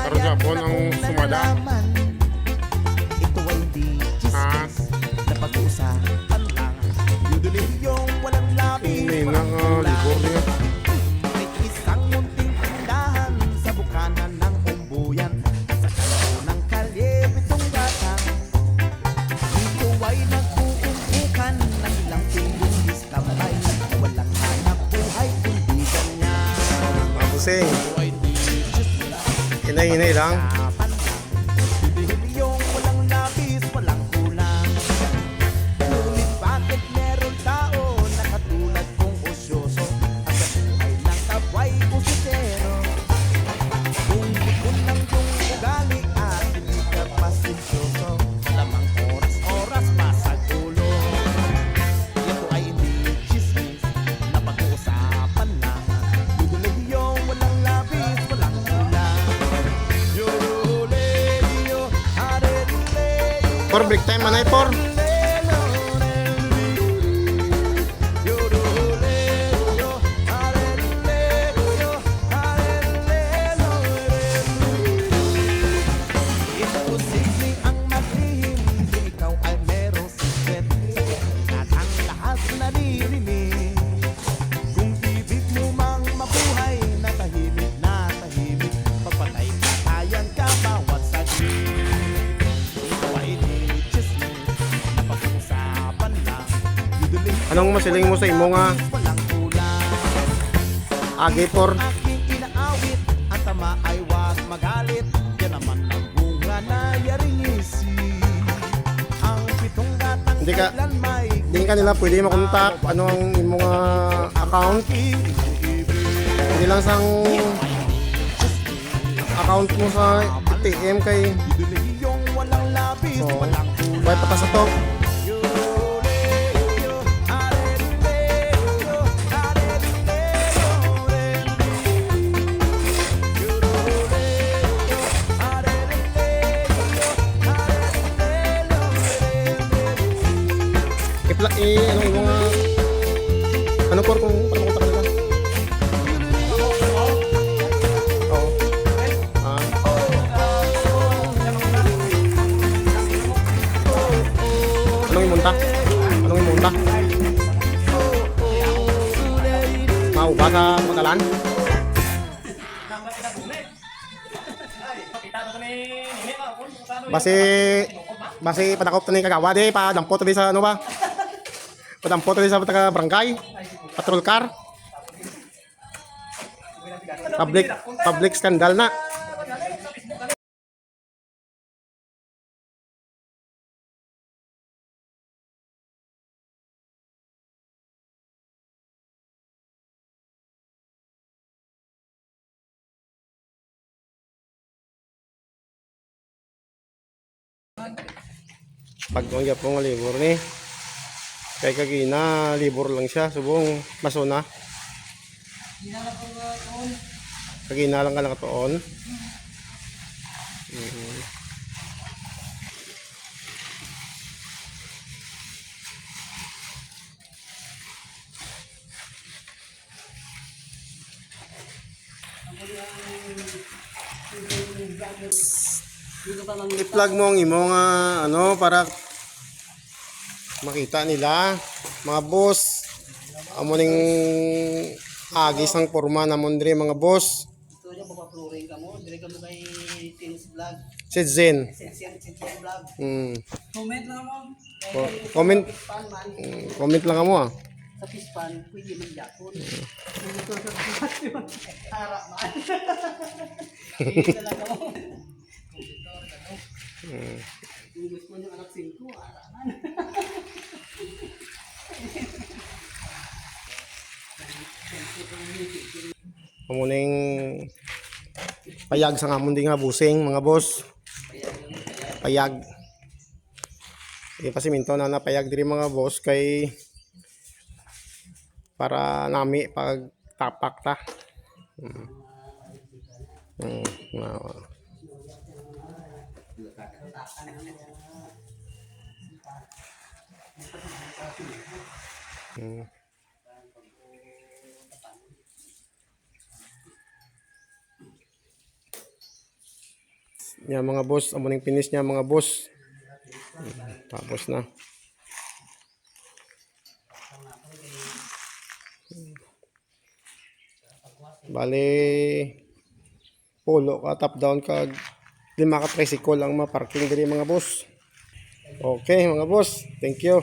Karugapon ang sumada. Ito ay di chismis na pag-uusapan lang. Yung walang labis, Hindi walang na kulang. libor niya. May isang munting tindahan sa bukana ng umbuyan. Sa kanto ng kalye, pitong gatang. Dito ay nag-uumpukan ng ilang piling diskamay. Walang hanap buhay kundi ganyan. Mabusing. Ito ay di chismis. Hinay-hinay lang. Kapan lang, bibili yung walang labis, walang kulang. Ngunit bakit meron tao na katulad kong osyoso at sa buhay ng kapway pusitero? Kung likod ng iyong ugali at hindi ka pasensyoso, lamang oras-oras pa sa gulo. Ito ay hindi chismis na pag-uusapan lang. Bibili yung walang labis, walang kulang. For break time manay por. Imposible ang maglihim, hindi ikaw ay merong secret. At ang lahat naririnig. Kung ibig mo mang mabuhay na tahimik, papatay katayan ka bawat saglit. Ito ay di chismis na pag-uusapan lang. Yuduling Anong masiling mo sa imo nga walang kulang. agi por? Aking inaawit, ang tama ay wag magalit. Yan naman ang bunga na yaringisi. Ang pitong gatang Hindi ka- kailan may Hindi ka nila pwede makontak. Ano ang imo nga account? Hindi lang sang account mo sa ATM kay yung walang labis, so, walang kulang. buhay pa ta sa to. Ano imo nga ano por kung paano kontak nila? Oo. Ah. Anong imunta? Anong imunta? Mauba sa magalan? Base padakop tani kagawa di pa dampo tadi sa ano ba? Padampo tadi sa taga barangay. Patrol car. Public scandal na. Pagkong po nga libur ni. Kay kagina libur lang siya subong masona. Kagina lang ka nakatuon. I-plug mo ang imo nga ano para makita nila mga boss amo ning agis ang porma namon diri mga boss. Ito niya papapluring ka mo, dire ka mo kay Tins Vlog, Si Zen. Sensian Vlog. Comment lang mo. Comment Pan man comment lang mo ah. sa pispan, pwede man yapon. Ito sa pispan, harap man. Hindi talaga mo. Kung gusto mo yung anak 5, harap man. Amo ning payag sa ngamon di nga busing mga boss. Payag. Di pa siminto na napayag diri mga boss kay para nami pag tapak ta. Yan mga boss, amo ning finish niya mga boss. Tapos na. Bali pulo ka top down kag 5 ka tricycle ang maparking diri mga boss. Okay mga boss, thank you.